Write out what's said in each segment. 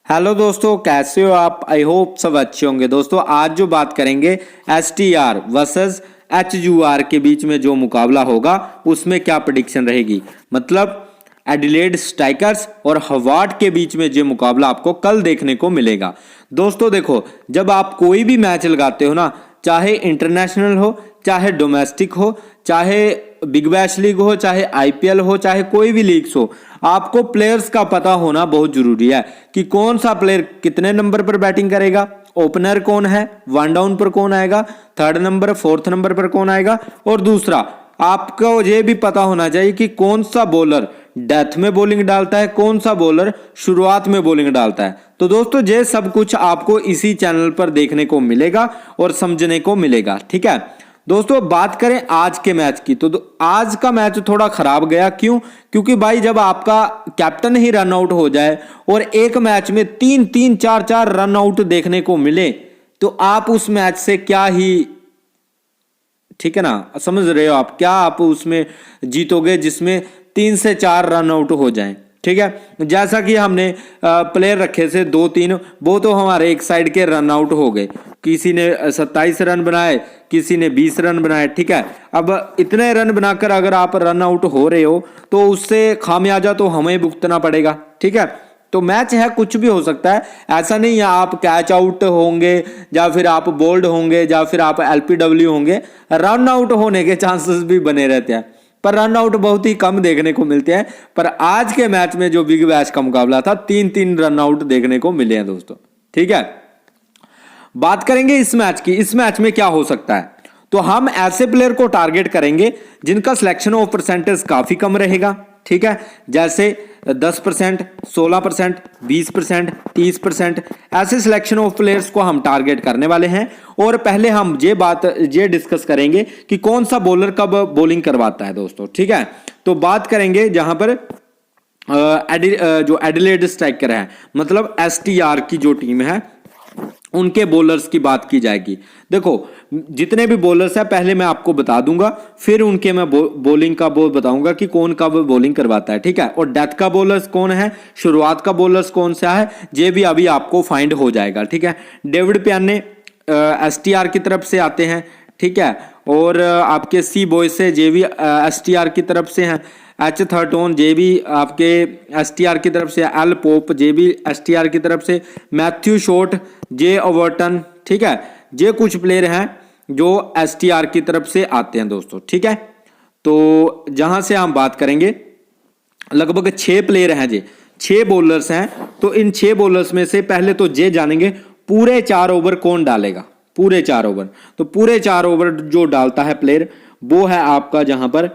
Hello दोस्तों, कैसे हो आप? आई होप सब अच्छे होंगे। दोस्तों आज जो बात करेंगे STR वर्सेस HUR के बीच में जो मुकाबला होगा उसमें क्या प्रेडिक्शन रहेगी। मतलब एडिलेड स्ट्राइकर्स और हवार्ड के बीच में जो मुकाबला आपको कल देखने को मिलेगा। दोस्तों देखो, जब आप कोई भी मैच लगाते हो ना, चाहे इंटरनेशनल हो, चाहे डोमेस्टिक हो, चाहे बिग बैश लीग हो, चाहे IPL हो, चाहे कोई भी लीग्स हो, आपको प्लेयर्स का पता होना बहुत जरूरी है कि कौन सा प्लेयर कितने नंबर पर बैटिंग करेगा, ओपनर कौन है, वन डाउन पर कौन आएगा, थर्ड नंबर फोर्थ नंबर पर कौन आएगा, और दूसरा आपको ये भी पता होना चाहिए कि कौन सा बॉलर डेथ में बॉलिंग डालता है, कौन सा बॉलर शुरुआत में बॉलिंग डालता है। तो दोस्तों ये सब कुछ आपको इसी चैनल पर देखने को मिलेगा और समझने को मिलेगा। ठीक है दोस्तों, बात करें आज के मैच की तो आज का मैच थोड़ा खराब गया। क्यों? क्योंकि भाई जब आपका कैप्टन ही रन आउट हो जाए और एक मैच में 3-3 4-4 रन आउट देखने को मिले तो आप उस मैच से क्या ही, ठीक है ना, समझ रहे हो आप, क्या आप उसमें जीतोगे जिसमें 3 से 4 रन आउट हो जाएं। ठीक है, जैसा कि हमने प्लेयर रखे थे 2-3, वो तो हमारे एक साइड के रन आउट हो गए। किसी ने 27 रन बनाए, किसी ने 20 रन बनाए। ठीक है, अब इतने रन बनाकर अगर आप रन आउट हो रहे हो तो उससे खामियाजा तो हमें भुगतना पड़ेगा। ठीक है, तो मैच है, कुछ भी हो सकता है। ऐसा नहीं है आप कैच आउट होंगे या फिर आप बोल्ड होंगे या फिर आप LPW होंगे, रन आउट होने के चांसेस भी बने रहते हैं, पर रन आउट बहुत ही कम देखने को मिलते हैं। पर आज के मैच में जो बिग बैश का मुकाबला था, 3-3 रन आउट देखने को मिले हैं दोस्तों। ठीक है, बात करेंगे इस मैच की। इस मैच में क्या हो सकता है, तो हम ऐसे प्लेयर को टारगेट करेंगे जिनका सिलेक्शन ऑफ परसेंटेज काफी कम रहेगा। ठीक है, जैसे 10%, 16%, 20%, 30%, ऐसे सिलेक्शन ऑफ प्लेयर्स को हम टारगेट करने वाले हैं। और पहले हम ये डिस्कस करेंगे कि कौन सा बॉलर कब बॉलिंग करवाता है दोस्तों। ठीक है, तो बात करेंगे जहां पर जो एडिलेड स्ट्राइकर है, मतलब STR की जो टीम है, उनके बॉलर्स की बात की जाएगी। देखो जितने भी बॉलर्स हैं पहले मैं आपको बता दूंगा, फिर उनके मैं बॉलिंग का बताऊंगा कि कौन कब बॉलिंग करवाता है। ठीक है, और डेथ का बॉलर्स कौन है, शुरुआत का बॉलर्स कौन सा है, ये भी अभी आपको फाइंड हो जाएगा। ठीक है, डेविड पियाने STR की तरफ से आते हैं। ठीक है, और आपके सी बॉय से जे भी STR की तरफ से हैं, H थर्टोन जे भी आपके STR की तरफ से, एल पोप जे भी STR की तरफ से, मैथ्यू शॉर्ट, जे ओवर्टन। ठीक है, ये कुछ प्लेयर हैं जो STR की तरफ से आते हैं दोस्तों। ठीक है, तो जहां से हम बात करेंगे लगभग 6 प्लेयर हैं, जे 6 बॉलर्स हैं। तो इन 6 बॉलर्स में से पहले तो ये जानेंगे पूरे 4 ओवर कौन डालेगा। पूरे 4 ओवर, तो पूरे 4 ओवर जो डालता है प्लेयर वो है आपका जहां पर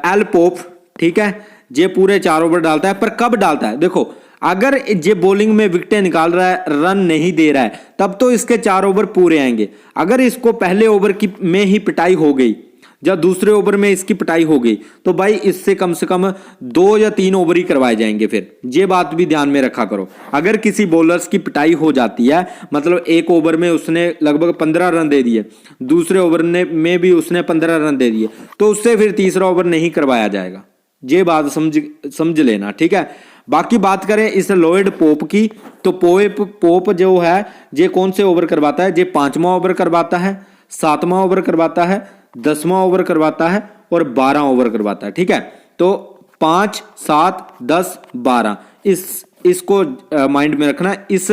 एल पोप। ठीक है, ये पूरे 4 ओवर डालता है। पर कब डालता है, देखो अगर ये बॉलिंग में विकेटें निकाल रहा है, रन नहीं दे रहा है, तब तो इसके 4 ओवर पूरे आएंगे। अगर इसको पहले ओवर की में ही पिटाई हो गई या दूसरे ओवर में इसकी पिटाई हो गई तो भाई इससे कम से कम 2 या 3 ओवर ही करवाए जाएंगे। फिर ये बात भी ध्यान में रखा करो, अगर किसी बॉलर्स की पिटाई हो जाती है, मतलब एक ओवर में उसने लगभग 15 रन दे दिए, दूसरे ओवर में भी उसने 15 रन दे दिए, तो उससे फिर तीसरा ओवर नहीं करवाया जाएगा। ये बात समझ लेना। ठीक है, बाकी बात करें इस लॉयड पोप की, तो पोप जो है ये कौन से ओवर करवाता है, ये 5वां ओवर करवाता है, 7वां ओवर करवाता है, 10वां ओवर करवाता है और 12 ओवर करवाता है। ठीक है, तो 5, 7, 10, 12 इसको माइंड में रखना। इस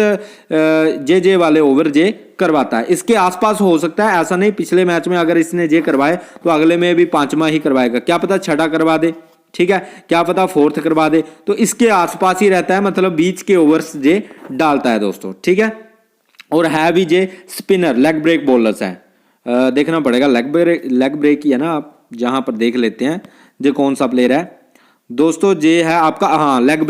जे वाले ओवर जे करवाता है, इसके आसपास हो सकता है, ऐसा नहीं पिछले मैच में अगर इसने जे करवाए तो अगले में भी 5वां ही करवाएगा, क्या पता 6ठा करवा दे। ठीक है, क्या पता 4th करवा दे, तो इसके आसपास ही रहता है, मतलब बीच के ओवर्स जे डालता है दोस्तों। ठीक है, और है भी जे स्पिनर, लेग ब्रेक बॉलर्स है, देखना पड़ेगा लेग ब्रेक ही है ना, आप जहां पर देख लेते हैं जे कौन सा प्लेयर है दोस्तों। जे है आपका, हाँ लेग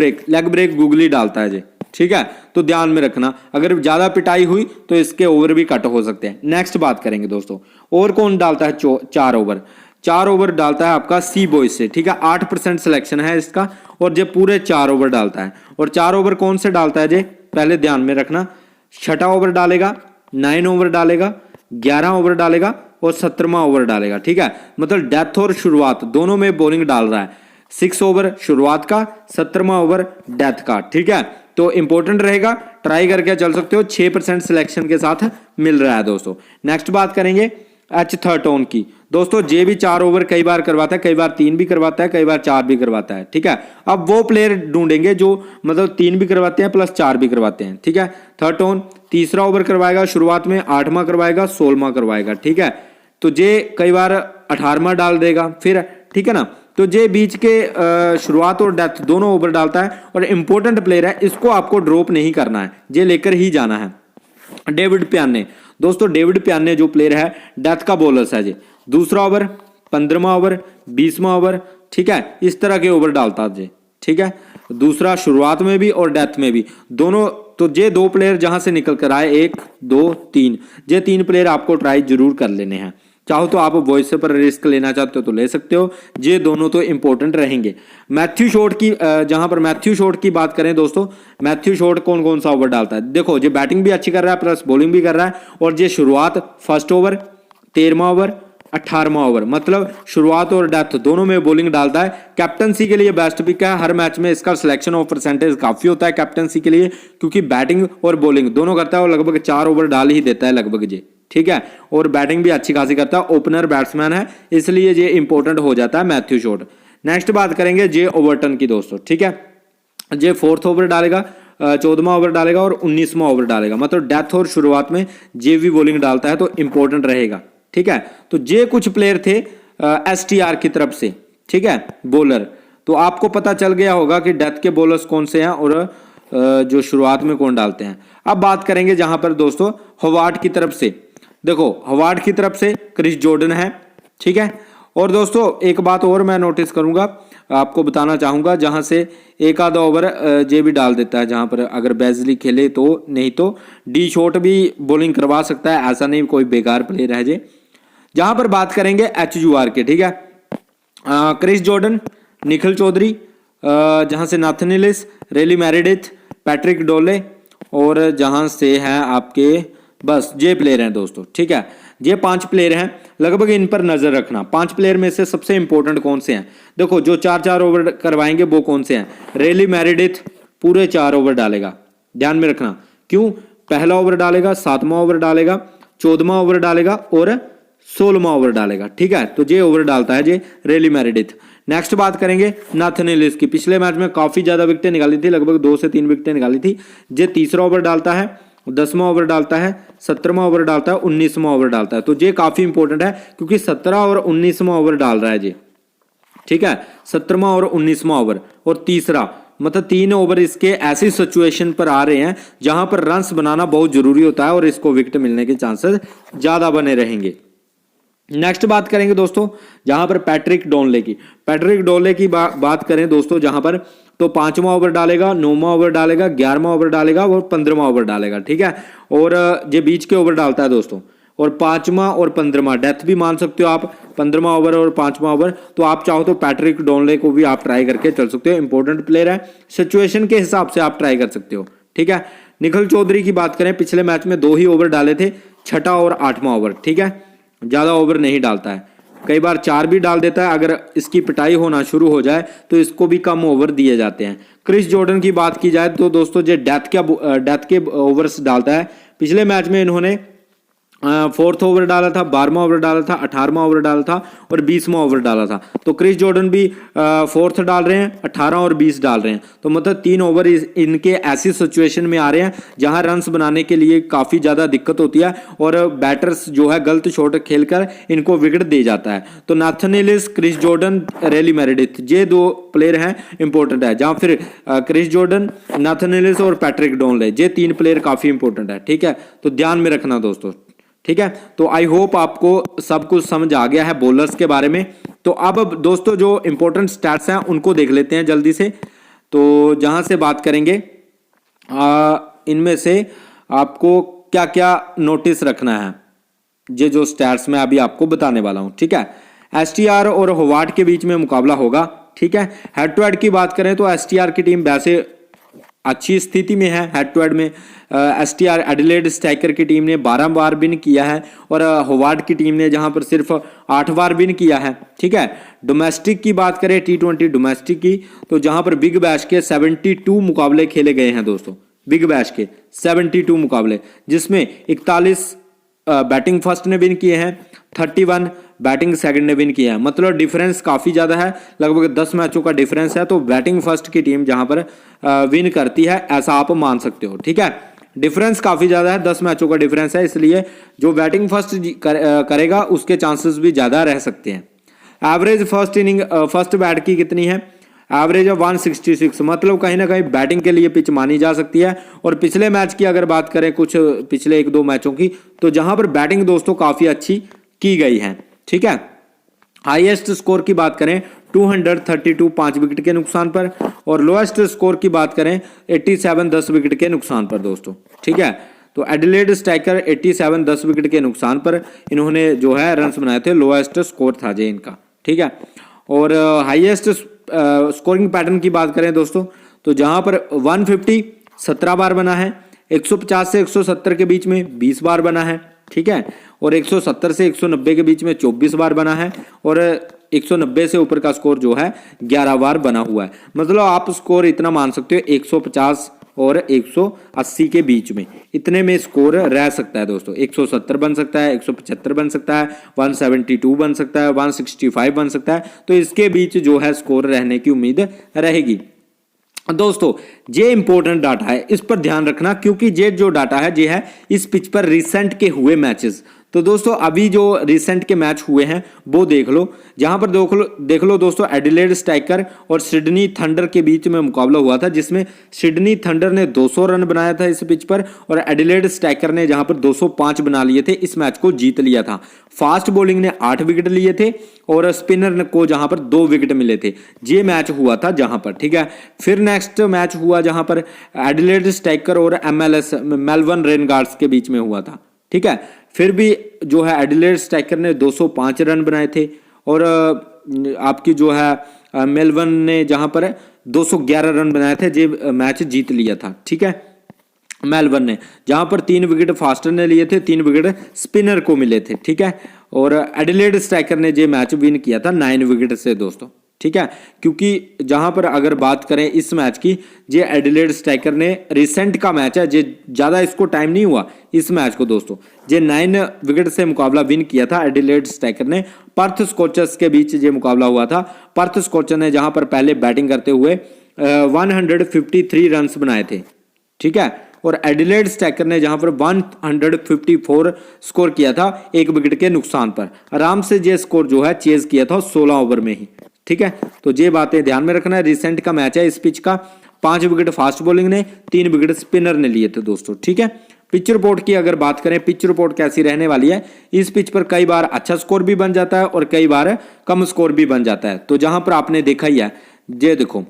ब्रेक गूगली डालता है जे। ठीक है, तो ध्यान में रखना, अगर ज्यादा पिटाई हुई तो इसके ओवर भी कट हो सकते हैं। नेक्स्ट बात करेंगे दोस्तों, और कौन डालता है 4 ओवर। 4 ओवर डालता है आपका सी बॉय से। ठीक है, 8% सिलेक्शन है इसका, और जे पूरे 4 ओवर डालता है। और 4 ओवर कौन से डालता है जे, पहले ध्यान में रखना, 6ठा ओवर डालेगा, 9 ओवर डालेगा, 11 ओवर डालेगा और 17वां ओवर डालेगा। ठीक है, मतलब डेथ और शुरुआत दोनों में बॉलिंग डाल रहा है। 6 ओवर शुरुआत का, 17वां ओवर डेथ का। ठीक है, तो इंपॉर्टेंट रहेगा, ट्राई करके चल सकते हो। 6% सिलेक्शन के साथ मिल रहा है दोस्तों। नेक्स्ट बात करेंगे एच थर्टोन की। दोस्तों जे भी 4 ओवर कई बार करवाता है, कई बार 3 भी करवाता है, कई बार 4 भी करवाता है, ठीक है। अब वो प्लेयर ढूंढेंगे जो मतलब 3 भी करवाते हैं प्लस 4 भी करवाते हैं, ठीक है। थर्टोन तीसरा ओवर करवाएगा, शुरुआत में 8वां करवाएगा, 16वां करवाएगा, ठीक है। तो जे कई बार 18वां डाल देगा फिर, ठीक है ना। तो जे बीच के शुरुआत और डेथ दोनों ओवर डालता है और इंपॉर्टेंट प्लेयर है, इसको आपको ड्रॉप नहीं करना है, जे लेकर ही जाना है। डेविड प्याने, दोस्तों डेविड प्याने जो प्लेयर है डेथ का बॉलर्स है जी। दूसरा ओवर, 15वां ओवर, 20वां ओवर, ठीक है, इस तरह के ओवर डालता है जी, ठीक है। दूसरा शुरुआत में भी और डेथ में भी दोनों। तो ये 2 प्लेयर जहां से निकल कर आए, 1 2 3, ये 3 प्लेयर आपको ट्राई जरूर कर लेने हैं। चाहो तो आप वॉइस पर रिस्क लेना चाहते हो तो ले सकते हो, ये दोनों तो इंपॉर्टेंट रहेंगे। मैथ्यू शॉट की जहां पर मैथ्यू शॉट की बात करें दोस्तों, मैथ्यू शॉट कौन कौन सा ओवर डालता है? देखो ये बैटिंग भी अच्छी कर रहा है प्लस बॉलिंग भी कर रहा है, और ये शुरुआत फर्स्ट ओवर, 13वां ओवर, 18वां ओवर, मतलब शुरुआत और डेथ दोनों में बॉलिंग डालता है। कैप्टनसी के लिए बेस्ट पिक है, हर मैच में इसका सिलेक्शन ऑफ परसेंटेज काफी होता है कैप्टनसी के लिए, क्योंकि बैटिंग और बॉलिंग दोनों करता है और लगभग 4 ओवर डाल ही देता है लगभग जी, ठीक है। और बैटिंग भी अच्छी खासी करता है, ओपनर बैट्समैन है, इसलिए ये इंपॉर्टेंट हो जाता है मैथ्यू शॉट। नेक्स्ट बात करेंगे जे ओवर्टन की दोस्तों, ठीक है। जे 4th ओवर डालेगा, 14वां ओवर डालेगा और 19वां ओवर डालेगा, मतलब डेथ और शुरुआत में जे भी बॉलिंग डालता है तो इंपॉर्टेंट रहेगा, ठीक है। तो ये कुछ प्लेयर थे STR की तरफ से, ठीक है, बॉलर। तो आपको पता चल गया होगा कि डेथ के बॉलर्स कौन से हैं और जो शुरुआत में कौन डालते हैं। अब बात करेंगे जहां पर दोस्तों हवार्ड की तरफ से। देखो हवार्ड की तरफ से क्रिस जॉर्डन है, ठीक है। और दोस्तों एक बात और मैं नोटिस करूंगा, आपको बताना चाहूंगा, जहां से एक आधा ओवर जे भी डाल देता है, जहां पर अगर बेजली खेले तो, नहीं तो डी शॉट भी बॉलिंग करवा सकता है, ऐसा नहीं कोई बेकार प्लेयर है जे। जहां पर बात करेंगे HUR के, ठीक है, क्रिस जॉर्डन, निखिल चौधरी, जहां से नाथन एलिस, रेली मैरिडिथ, पैट्रिक डोले, और जहां से हैं आपके बस ये प्लेयर हैं दोस्तों, ठीक है। ये 5 प्लेयर हैं, लगभग इन पर नजर रखना। 5 प्लेयर में से सबसे इंपॉर्टेंट कौन से हैं? देखो जो 4-4 ओवर करवाएंगे वो कौन से हैं? रेली मैरिडिथ पूरे 4 ओवर डालेगा, ध्यान में रखना। क्यों? पहला ओवर डालेगा, 7वां ओवर डालेगा, 14वां ओवर डालेगा और 16वां ओवर डालेगा, ठीक है। तो ये ओवर डालता है ये रेली मैरिडिथ। नेक्स्ट बात करेंगे नाथन एलिस की। पिछले मैच में काफी ज्यादा विकेटें निकाली थी, लगभग 2 से 3 विकेटें निकाली थी। ये तीसरा ओवर डालता है, 10वां ओवर डालता है, 17वां ओवर डालता है, 19वां ओवर डालता है। तो ये काफी इंपॉर्टेंट है क्योंकि 17 और 19वां ओवर डाल रहा है ये, ठीक है। 17वां और 19वां ओवर और तीसरा, मतलब 3 ओवर इसके ऐसी सिचुएशन पर आ रहे हैं जहां पर रन्स बनाना बहुत जरूरी होता है और इसको विकेट मिलने के चांसेस ज्यादा बने रहेंगे। नेक्स्ट बात करेंगे दोस्तों जहां पर पैट्रिक डोनले की। पैट्रिक डोनले की बात करें दोस्तों, जहां पर तो 5वां ओवर डालेगा, 9वां ओवर डालेगा, 11वां ओवर डालेगा और 15वां ओवर डालेगा, ठीक है। और ये बीच के ओवर डालता है दोस्तों, और 5वां और 15वां डेथ भी मान सकते हो आप, 15वां ओवर और 5वां ओवर। तो आप चाहो तो पैट्रिक डोनले को भी आप ट्राई करके चल सकते हो, इंपॉर्टेंट प्लेयर है, सिचुएशन के हिसाब से आप ट्राई कर सकते हो, ठीक है। निखिल चौधरी की बात करें, पिछले मैच में 2 ही ओवर डाले थे, 6वां और 8वां ओवर, ठीक है, ज्यादा ओवर नहीं डालता है, कई बार 4 भी डाल देता है। अगर इसकी पिटाई होना शुरू हो जाए तो इसको भी कम ओवर दिए जाते हैं। क्रिस जॉर्डन की बात की जाए तो दोस्तों ये डेथ के ओवर्स डालता है। पिछले मैच में इन्होंने 4th ओवर डाला था, 12वां ओवर डाला था, 18वां ओवर डाला था और 20वां ओवर डाला था। तो क्रिस जॉर्डन भी 4th डाल रहे हैं, 18 और 20 डाल रहे हैं। तो मतलब 3 ओवर इनके ऐसी सिचुएशन में आ रहे हैं जहां रन्स बनाने के लिए काफी ज्यादा दिक्कत होती है और बैटर्स जो है गलत शॉट खेलकर इनको विकेट दे जाता है। तो नाथन एलिस, क्रिस जॉर्डन, रेली मैरिडिथ, ये 2 प्लेयर हैं इंपॉर्टेंट है। जहां फिर क्रिस जॉर्डन, नाथन एलिस और पैट्रिक डोनले, ये 3 प्लेयर काफी इंपॉर्टेंट है, ठीक है। तो ध्यान में रखना दोस्तों, ठीक है। तो आई होप आपको सब कुछ समझ आ गया है बॉलर्स के बारे में। तो अब दोस्तों जो इंपॉर्टेंट स्टैट्स हैं उनको देख लेते हैं जल्दी से। तो जहां से बात करेंगे इनमें से आपको क्या क्या नोटिस रखना है, ये जो स्टैट्स मैं अभी आपको बताने वाला हूं, ठीक है। STR और हॉवार्ड के बीच में मुकाबला होगा, ठीक है। हेड टू हेड की बात करें तो STR की टीम वैसे अच्छी स्थिति में है हेड टू हेड में। एसटीआर एडिलेड स्ट्राइकर की टीम ने 12 बार विन किया है और होवार्ड की टीम ने जहां पर सिर्फ 8 बार विन किया है। ठीक है, डोमेस्टिक की बात करें T20 डोमेस्टिक की, तो जहां पर बिग बैश के 72 मुकाबले खेले गए हैं दोस्तों, बिग बैश के 72 मुकाबले, जिसमें 41 बैटिंग फर्स्ट ने विन किए हैं, 31 बैटिंग सेकंड ने विन किया है। मतलब डिफरेंस काफ़ी ज़्यादा है, लगभग 10 मैचों का डिफरेंस है। तो बैटिंग फर्स्ट की टीम जहां पर विन करती है ऐसा आप मान सकते हो। ठीक है, डिफरेंस काफ़ी ज़्यादा है, 10 मैचों का डिफरेंस है, इसलिए जो बैटिंग फर्स्ट करेगा उसके चांसेस भी ज़्यादा रह सकते हैं। Average first inning first bat की कितनी है? एवरेज ऑफ 166, मतलब कहीं ना कहीं बैटिंग के लिए पिच मानी जा सकती है। और पिछले मैच की अगर बात करें, कुछ पिछले 1-2 मैचों की, तो जहां पर बैटिंग दोस्तों काफ़ी अच्छी की गई है। ठीक है, हाईएस्ट स्कोर की बात करें 232 5 विकेट के नुकसान पर, और लोएस्ट स्कोर की बात करें 87 10 विकेट के नुकसान पर दोस्तों। ठीक है, तो एडिलेड स्ट्राइकर 87 10 विकेट के नुकसान पर इन्होंने जो है रन्स बनाए थे, लोएस्ट स्कोर था जे इनका। ठीक है, और हाईएस्ट स्कोरिंग पैटर्न की बात करें दोस्तों, तो जहां पर 150 17 बार बना है, 150 से 170 के बीच में 20 बार बना है। ठीक है, और 170 से 190 के बीच में 24 बार बना है, और 190 से ऊपर का स्कोर जो है 11 बार बना हुआ है। मतलब आप स्कोर इतना मान सकते हो 150 और 180 के बीच में, इतने में स्कोर रह सकता है दोस्तों। 170 बन सकता है, 175 बन सकता है, 172 बन सकता है, 165 बन सकता है। तो इसके बीच जो है स्कोर रहने की उम्मीद रहेगी दोस्तों। ये इंपॉर्टेंट डाटा है, इस पर ध्यान रखना, क्योंकि ये जो डाटा है ये है इस पिच पर रिसेंट के हुए मैचेस। तो दोस्तों अभी जो रिसेंट के मैच हुए हैं वो देख लो, जहां पर देख लो दोस्तों, एडिलेड स्ट्राइकर और सिडनी थंडर के बीच में मुकाबला हुआ था, जिसमें सिडनी थंडर ने 200 रन बनाया था इस पिच पर, और एडिलेड स्ट्राइकर ने जहां पर 205 बना लिए थे, इस मैच को जीत लिया था। फास्ट बॉलिंग ने 8 विकेट लिए थे और स्पिनर को जहां पर 2 विकेट मिले थे। ये मैच हुआ था जहां पर। ठीक है, फिर नेक्स्ट मैच हुआ जहां पर एडिलेड स्ट्राइकर और MLS मेलबर्न रेनगार्ड्स के बीच में हुआ था। ठीक है, फिर भी जो है एडिलेड स्ट्राइकर ने 205 रन बनाए थे, और आपकी जो है मेलबर्न ने जहां पर 211 रन बनाए थे, ये मैच जीत लिया था। ठीक है, मेलबर्न ने, जहां पर 3 विकेट फास्टर ने लिए थे, 3 विकेट स्पिनर को मिले थे। ठीक है, और एडिलेड स्ट्राइकर ने ये मैच विन किया था 9 विकेट से दोस्तों। ठीक है, क्योंकि जहां पर अगर बात करें इस मैच की, ये एडिलेड स्ट्राइकर ने रिसेंट का मैच है, जे ज़्यादा इसको टाइम नहीं हुआ इस मैच को दोस्तों, जे 9 विकेट से मुकाबला विन किया था एडिलेड स्ट्राइकर ने। पर्थ स्कॉचर्स के बीच ये मुकाबला हुआ था। पर्थ स्कॉचर ने जहां पर पहले बैटिंग करते हुए 153 रन बनाए थे। ठीक है, और एडिलेड स्ट्राइकर ने जहां पर 154 स्कोर किया था 1 विकेट के नुकसान पर। आराम से ये स्कोर जो है चेज किया था 16 ओवर में ही। ठीक है, तो ये बातें ध्यान में रखना है। रिसेंट का मैच है इस पिच का। 5 विकेट फास्ट बॉलिंग ने, 3 विकेट स्पिनर ने लिए थे दोस्तों। ठीक है, पिच रिपोर्ट की अगर बात करें, पिच रिपोर्ट कैसी रहने वाली है, इस पिच पर कई बार अच्छा स्कोर भी बन जाता है और कई बार कम स्कोर भी बन जाता है। तो जहां पर आपने देखा ही है, ये देखो,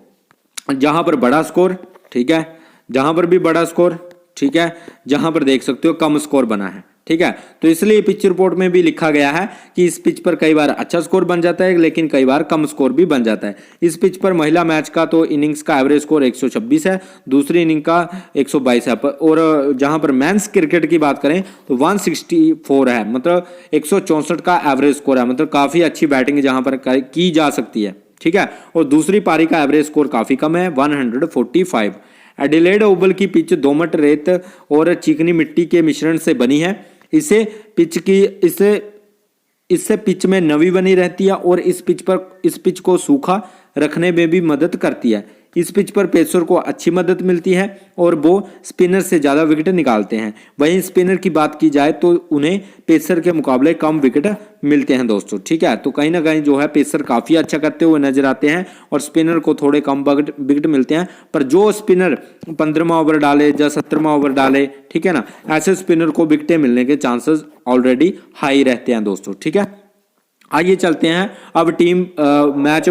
जहां पर बड़ा स्कोर, ठीक है, जहां पर भी बड़ा स्कोर, ठीक है, जहां पर देख सकते हो कम स्कोर बना है। ठीक है, तो इसलिए पिच रिपोर्ट में भी लिखा गया है कि इस पिच पर कई बार अच्छा स्कोर बन जाता है, लेकिन कई बार कम स्कोर भी बन जाता है। इस पिच पर महिला मैच का तो इनिंग्स का एवरेज स्कोर 126 है, दूसरी इनिंग का 122 है, और जहां पर मेंस क्रिकेट की बात करें तो 164 है, मतलब 164 का एवरेज स्कोर है। मतलब काफी अच्छी बैटिंग जहां पर की जा सकती है। ठीक है, और दूसरी पारी का एवरेज स्कोर काफी कम है, 145। एडिलेड ओवल की पिच दोमट रेत और चिकनी मिट्टी के मिश्रण से बनी है। इससे पिच में नमी बनी रहती है और इस पिच को सूखा रखने में भी मदद करती है। इस पिच पर पेसर को अच्छी मदद मिलती है और वो स्पिनर से ज़्यादा विकेट निकालते हैं। वहीं स्पिनर की बात की जाए तो उन्हें पेसर के मुकाबले कम विकेट मिलते हैं दोस्तों। ठीक है, तो कहीं ना कहीं जो है पेसर काफ़ी अच्छा करते हुए नजर आते हैं और स्पिनर को थोड़े कम विकेट मिलते हैं। पर जो स्पिनर 15वां ओवर डाले या 17वां ओवर डाले, ठीक है ना, ऐसे स्पिनर को विकेटें मिलने के चांसेस ऑलरेडी हाई रहते हैं दोस्तों। ठीक है, आइए चलते हैं अब टीम मैच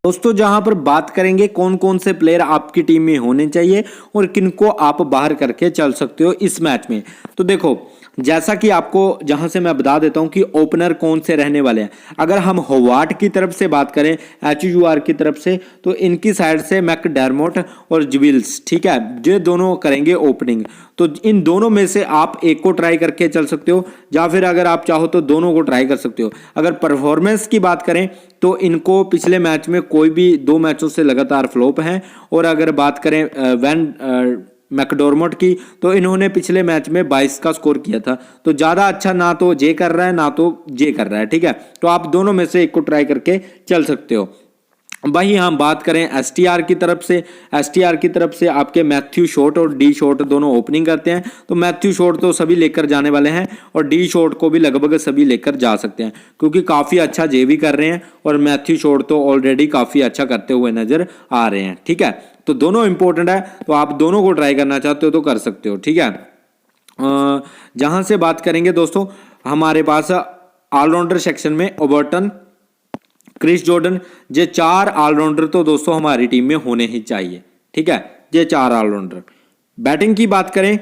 दोस्तों, जहां पर बात करेंगे कौन कौन से प्लेयर आपकी टीम में होने चाहिए और किनको आप बाहर करके चल सकते हो इस मैच में। तो देखो, जैसा कि आपको जहां से मैं बता देता हूं कि ओपनर कौन से रहने वाले हैं। अगर हम होवार्ट की तरफ से बात करें, HUR की तरफ से, तो इनकी साइड से मैकडर्मोट और जिविल्स, ठीक है, ये दोनों करेंगे ओपनिंग। तो इन दोनों में से आप एक को ट्राई करके चल सकते हो, या फिर अगर आप चाहो तो दोनों को ट्राई कर सकते हो। अगर परफॉर्मेंस की बात करें तो इनको पिछले मैच में कोई भी 2 मैचों से लगातार फ्लॉप हैं। और अगर बात करें वैन मैकडोरमोट की, तो इन्होंने पिछले मैच में 22 का स्कोर किया था। तो ज़्यादा अच्छा ना तो जे कर रहा है ना तो जे कर रहा है, ठीक है। तो आप दोनों में से एक को ट्राई करके चल सकते हो। वहीं हम बात करें STR की तरफ से, STR की तरफ से आपके मैथ्यू शॉर्ट और डी शॉर्ट दोनों ओपनिंग करते हैं। तो मैथ्यू शॉर्ट तो सभी लेकर जाने वाले हैं और डी शॉर्ट को भी लगभग सभी लेकर जा सकते हैं, क्योंकि काफ़ी अच्छा जे भी कर रहे हैं और मैथ्यू शॉर्ट तो ऑलरेडी काफ़ी अच्छा करते हुए नजर आ रहे हैं, ठीक है। तो दोनों इंपॉर्टेंट है, तो आप दोनों को ट्राई करना चाहते हो तो कर सकते हो, ठीक है। जहां से बात करेंगे दोस्तों, हमारे पास ऑलराउंडर सेक्शन में ओबर्टन, क्रिस जॉर्डन, ये 4 ऑलराउंडर तो दोस्तों हमारी टीम में होने ही चाहिए, ठीक है, ये 4 ऑलराउंडर। बैटिंग की बात करें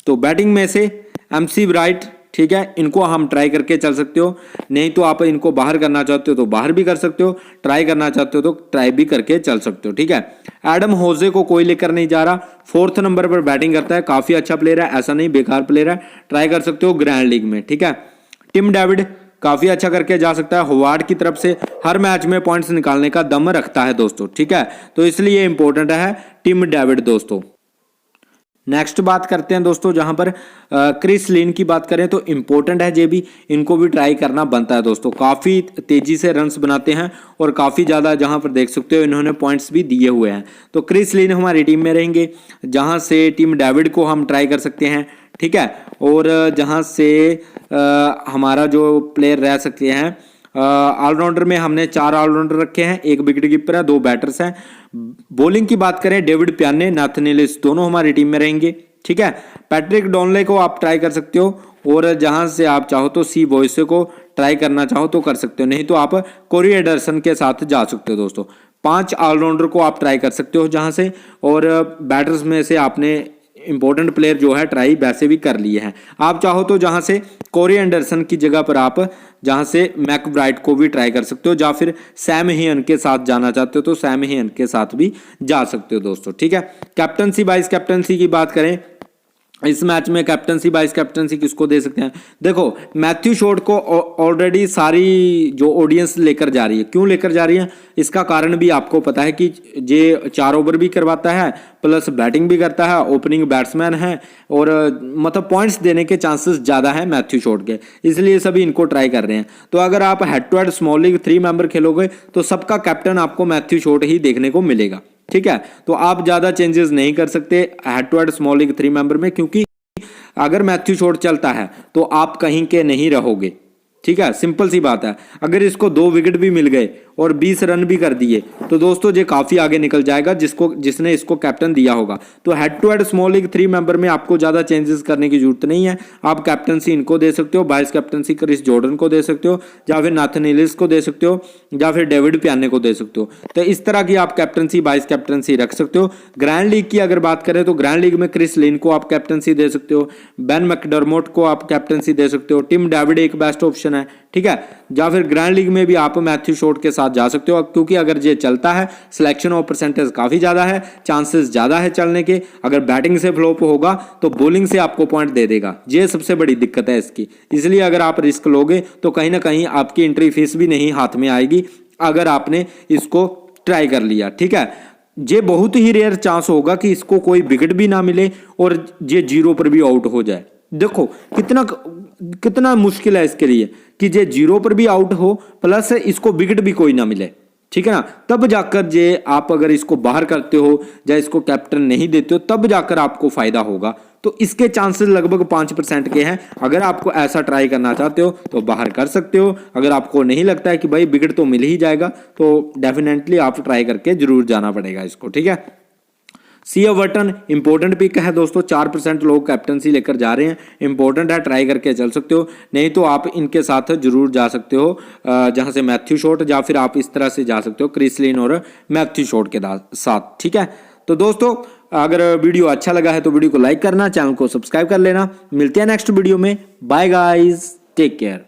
तो बैटिंग में से MC ब्राइट, ठीक है, इनको हम ट्राई करके चल सकते हो। नहीं तो आप इनको बाहर करना चाहते हो तो बाहर भी कर सकते हो, ट्राई करना चाहते हो तो ट्राई भी करके चल सकते हो, ठीक है। एडम होजे को कोई लेकर नहीं जा रहा, 4th नंबर पर बैटिंग करता है, काफी अच्छा प्लेयर है, ऐसा नहीं बेकार प्लेयर है, ट्राई कर सकते हो ग्रैंड लीग में, ठीक है। टिम डेविड काफी अच्छा करके जा सकता है, होवार्ड की तरफ से हर मैच में पॉइंट्स निकालने का दम रखता है दोस्तों, ठीक है। तो इसलिए इंपॉर्टेंट है टिम डेविड दोस्तों। नेक्स्ट बात करते हैं दोस्तों, जहां पर क्रिस लिन की बात करें तो इंपॉर्टेंट है जे भी, इनको भी ट्राई करना बनता है दोस्तों। काफ़ी तेजी से रन्स बनाते हैं और काफ़ी ज़्यादा, जहां पर देख सकते हो इन्होंने पॉइंट्स भी दिए हुए हैं। तो क्रिस लिन हमारी टीम में रहेंगे, जहां से टिम डेविड को हम ट्राई कर सकते हैं, ठीक है। और जहां से हमारा जो प्लेयर रह सकते हैं, ऑलराउंडर में हमने 4 ऑलराउंडर रखे हैं, 1 विकेट कीपर है, 2 बैटर्स हैं। बॉलिंग की बात करें, डेविड प्याने, नाथन एलिस दोनों हमारी टीम में रहेंगे, ठीक है। पैट्रिक डॉनले को आप ट्राई कर सकते हो, और जहां से आप चाहो तो सी वॉइसे को ट्राई करना चाहो तो कर सकते हो, नहीं तो आप कोरी एडरसन के साथ जा सकते हो दोस्तों। 5 ऑलराउंडर को आप ट्राई कर सकते हो जहां से, और बैटर्स में से आपने इंपॉर्टेंट प्लेयर जो है ट्राई वैसे भी कर लिए हैं। आप चाहो तो जहां से कोरी एंडरसन की जगह पर आप जहां से मैकब्राइट को भी ट्राई कर सकते हो, या फिर सैम हेयन के साथ जाना चाहते हो तो सैम हेयन के साथ भी जा सकते हो दोस्तों, ठीक है। कैप्टनसी वाइस कैप्टनसी की बात करें, इस मैच में कैप्टनसी वाइस कैप्टनसी किसको दे सकते हैं? देखो, मैथ्यू शॉर्ट को ऑलरेडी सारी जो ऑडियंस लेकर जा रही है। क्यों लेकर जा रही है? इसका कारण भी आपको पता है कि ये 4 ओवर भी करवाता है, प्लस बैटिंग भी करता है, ओपनिंग बैट्समैन है, और मतलब पॉइंट्स देने के चांसेस ज़्यादा है मैथ्यू शॉर्ट के, इसलिए सभी इनको ट्राई कर रहे हैं। तो अगर आप head to head small league 3 member खेलोगे तो सबका कैप्टन आपको मैथ्यू शॉर्ट ही देखने को मिलेगा, ठीक है। तो आप ज़्यादा चेंजेस नहीं कर सकते head to head small league 3 member में, क्योंकि अगर मैथ्यू शॉर्ट चलता है तो आप कहीं के नहीं रहोगे, ठीक है, सिंपल सी बात है। अगर इसको 2 विकेट भी मिल गए और 20 रन भी कर दिए तो दोस्तों ये काफी आगे निकल जाएगा जिसने इसको कैप्टन दिया होगा। तो head to head small league 3 member में आपको ज्यादा चेंजेस करने की जरूरत नहीं है। आप कैप्टनसी इनको दे सकते हो, वाइस कैप्टनसी क्रिस जॉर्डन को दे सकते हो, या फिर नाथन एलिस को दे सकते हो, या फिर डेविड प्याने को दे सकते हो। तो इस तरह की आप कैप्टनसी वाइस कैप्टनसी रख सकते हो। ग्रैंड लीग की अगर बात करें तो ग्रैंड लीग में क्रिस लिन को आप कैप्टनसी दे सकते हो, बेन मैकडर्मोट को आप कैप्टनसी दे सकते हो, टिम डेविड एक बेस्ट ऑप्शन है, ठीक है। या फिर ग्रैंड लीग में भी आप मैथ्यू शॉर्ट के साथ जा सकते हो, क्योंकि अगर ये चलता है सिलेक्शन ऑफ परसेंटेज काफी ज्यादा है, चांसेस ज्यादा है चलने के। अगर बैटिंग से फ्लॉप होगा तो बॉलिंग से आपको पॉइंट दे देगा, ये सबसे बड़ी दिक्कत है इसकी। इसलिए अगर आप रिस्क लोगे तो कहीं ना कहीं आपकी एंट्री फीस भी नहीं हाथ में आएगी अगर आपने इसको ट्राई कर लिया, ठीक है। ये बहुत ही रेयर चांस होगा कि इसको कोई विकेट भी ना मिले और ये 0 पर भी आउट हो जाए। देखो कितना मुश्किल है इसके लिए कि ये 0 पर भी आउट हो, प्लस इसको विकेट भी कोई ना मिले, ठीक है ना। तब जाकर ये आप अगर इसको बाहर करते हो या इसको कैप्टन नहीं देते हो तब जाकर आपको फायदा होगा। तो इसके चांसेस लगभग 5% के हैं। अगर आपको ऐसा ट्राई करना चाहते हो तो बाहर कर सकते हो। अगर आपको नहीं लगता है कि भाई विकेट तो मिल ही जाएगा तो डेफिनेटली आप ट्राई करके जरूर जाना पड़ेगा इसको, ठीक है। सी एवर्टन इंपॉर्टेंट पिक है दोस्तों, 4% लोग कैप्टनसी लेकर जा रहे हैं, इंपॉर्टेंट है, ट्राई करके चल सकते हो। नहीं तो आप इनके साथ जरूर जा सकते हो जहां से मैथ्यू शॉर्ट, या फिर आप इस तरह से जा सकते हो क्रिस लिन और मैथ्यू शॉर्ट के साथ, ठीक है। तो दोस्तों अगर वीडियो अच्छा लगा है तो वीडियो को लाइक करना, चैनल को सब्सक्राइब कर लेना। मिलते हैं नेक्स्ट वीडियो में। Bye guys, take care.